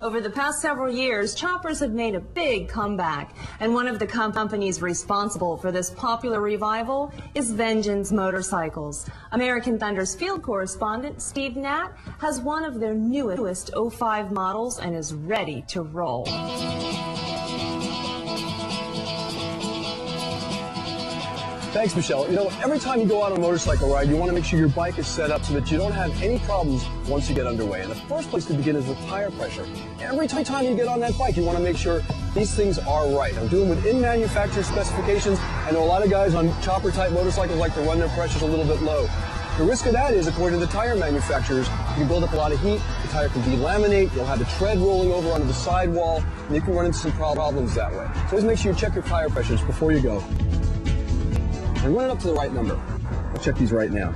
Over the past several years, choppers have made a big comeback, and one of the companies responsible for this popular revival is Vengeance Motorcycles. American Thunder's field correspondent, Steve Natt, has one of their newest '05 models and is ready to roll. Thanks, Michelle. You know, every time you go out on a motorcycle ride, you want to make sure your bike is set up so that you don't have any problems once you get underway. And the first place to begin is with tire pressure. Every time you get on that bike, you want to make sure these things are right. I'm doing within manufacturer specifications. I know a lot of guys on chopper-type motorcycles like to run their pressures a little bit low. The risk of that is, according to the tire manufacturers, you can build up a lot of heat, the tire can delaminate, you'll have the tread rolling over onto the sidewall, and you can run into some problems that way. So always make sure you check your tire pressures before you go. And run it up to the right number. I'll check these right now.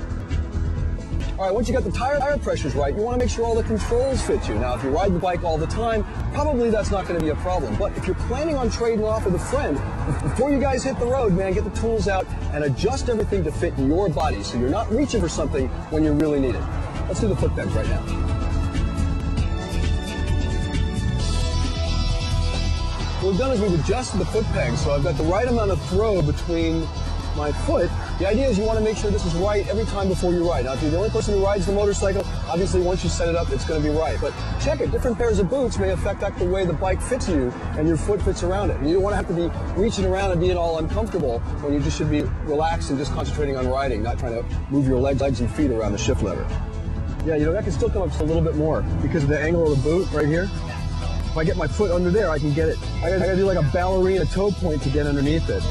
All right, once you got the tire pressures right, you want to make sure all the controls fit you. Now, if you ride the bike all the time, probably that's not going to be a problem. But if you're planning on trading off with a friend, before you guys hit the road, man, get the tools out and adjust everything to fit your body so you're not reaching for something when you really need it. Let's do the foot pegs right now. What we've done is we've adjusted the foot pegs, so I've got the right amount of throw between my foot. The idea is you want to make sure this is right every time before you ride. Now, if you're the only person who rides the motorcycle, obviously once you set it up, it's going to be right. But check it. Different pairs of boots may affect the way the bike fits you and your foot fits around it. And you don't want to have to be reaching around and being all uncomfortable when you just should be relaxed and just concentrating on riding, not trying to move your legs and feet around the shift lever. Yeah, you know, that can still come up just a little bit more because of the angle of the boot right here. If I get my foot under there, I can get it. I gotta do like a ballerina toe point to get underneath it.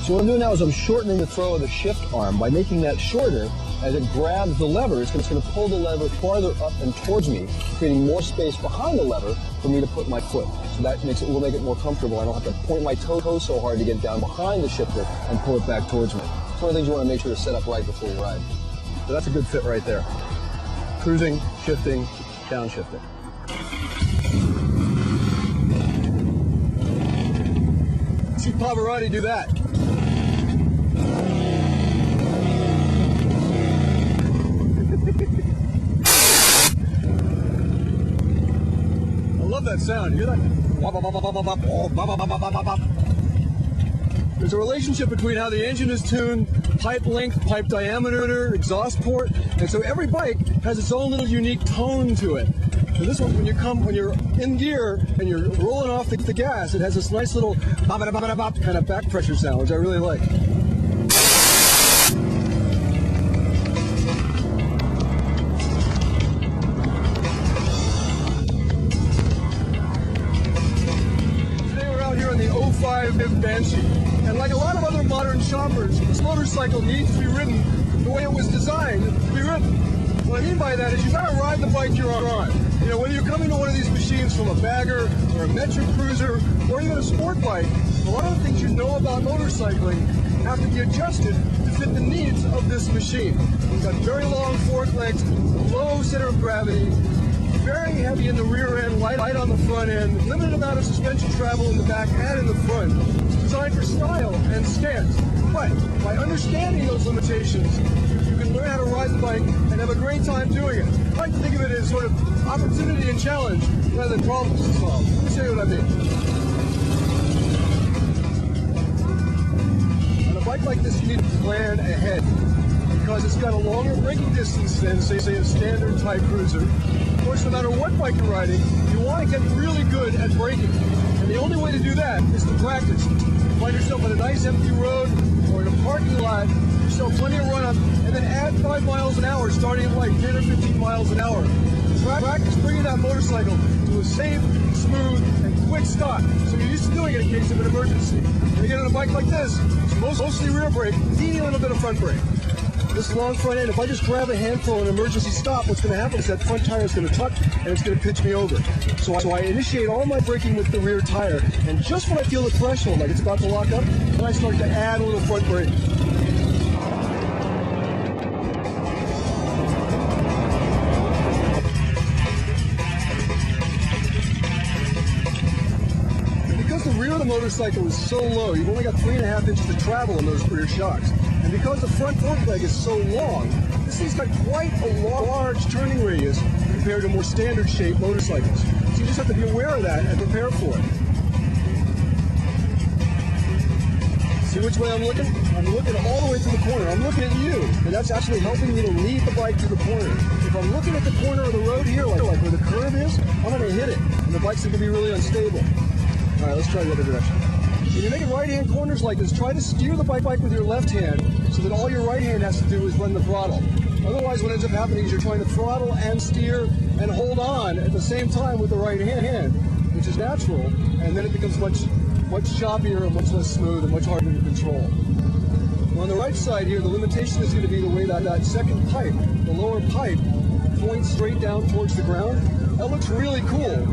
So what I'm doing now is I'm shortening the throw of the shift arm. By making that shorter, as it grabs the lever, it's going to pull the lever farther up and towards me, creating more space behind the lever for me to put my foot. So that will make it more comfortable. I don't have to point my toe so hard to get down behind the shifter and pull it back towards me. It's one of the things you want to make sure to set up right before you ride. So that's a good fit right there. Cruising, shifting, downshifting. See Pavarotti do that. I love that sound. You hear that? There's a relationship between how the engine is tuned, pipe length, pipe diameter, exhaust port, and so every bike has its own little unique tone to it. And this one, when you're in gear and you're rolling off the gas, it has this nice little bop kind of back pressure sound, which I really like. Today we're out here on the '05 Banshee, and like a lot of other modern choppers, this motorcycle needs to be ridden the way it was designed to be ridden. What I mean by that is you gotta ride the bike you're on. You know, whether you're coming to one of these machines from a bagger or a Metro Cruiser or even a sport bike, a lot of the things you know about motorcycling have to be adjusted to fit the needs of this machine. We've got very long fork legs, low center of gravity, very heavy in the rear end, light on the front end, limited amount of suspension travel in the back and in the front. It's designed for style and stance. But by understanding those limitations, you can learn how to ride the bike and have a great time doing it. I like to think of it as sort of opportunity and challenge rather than problems to solve. Let me show you what I mean. On a bike like this, you need to plan ahead because it's got a longer braking distance than, say, a standard type cruiser. Of course, no matter what bike you're riding, you want to get really good at braking. And the only way to do that is to practice. Find yourself on a nice empty road or in a parking lot, give yourself plenty of run-up, and then add 5 miles an hour, starting at like 10 or 15 miles an hour. Practice bringing that motorcycle to a safe, smooth, and quick stop, so you're used to doing it in case of an emergency. When you get on a bike like this, it's mostly rear brake, teeny little bit of front brake. This long front end, if I just grab a handful in an emergency stop, what's going to happen is that front tire is going to tuck and it's going to pitch me over. So I initiate all my braking with the rear tire, and just when I feel the threshold, like it's about to lock up, then I start to add a little front brake. Because the rear of the motorcycle is so low, you've only got 3.5 inches to travel in those rear shocks. And because the front fork leg is so long, this thing's got quite a large turning radius compared to more standard shaped motorcycles. just have to be aware of that and prepare for it. See which way I'm looking? I'm looking all the way to the corner. I'm looking at you, and that's actually helping me to lead the bike to the corner. If I'm looking at the corner of the road here, like where the curve is, I'm going to hit it, and the bike's going to be really unstable. All right, let's try the other direction. When you're making right-hand corners like this, try to steer the bike with your left hand so that all your right hand has to do is run the throttle. Otherwise, what ends up happening is you're trying to throttle and steer and hold on at the same time with the right hand, which is natural, and then it becomes much choppier and much less smooth and much harder to control. On the right side here, the limitation is going to be the way that second pipe, the lower pipe, points straight down towards the ground. That looks really cool,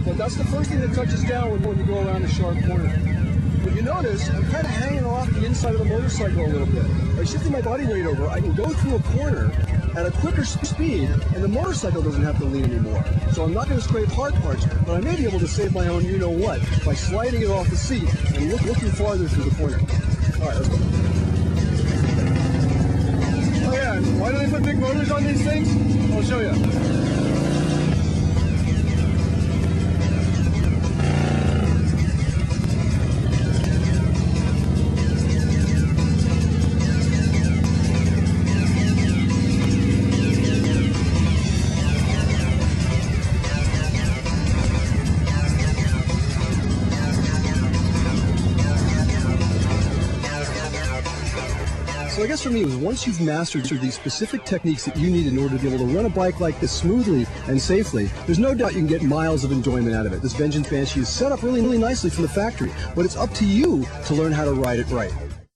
but that's the first thing that touches down when you go around a sharp corner. If you notice, I'm kind of hanging off the inside of the motorcycle a little bit. By shifting my body weight over, I can go through a corner at a quicker speed, and the motorcycle doesn't have to lean anymore. So I'm not going to scrape hard parts, but I may be able to save my own you-know-what by sliding it off the seat and looking farther through the corner. All right, let's go. Oh yeah, why do they put big motors on these things? I'll show you. So I guess for me, it was once you've mastered these specific techniques that you need in order to be able to run a bike like this smoothly and safely, there's no doubt you can get miles of enjoyment out of it. This Vengeance Banshee is set up really nicely from the factory, but it's up to you to learn how to ride it right.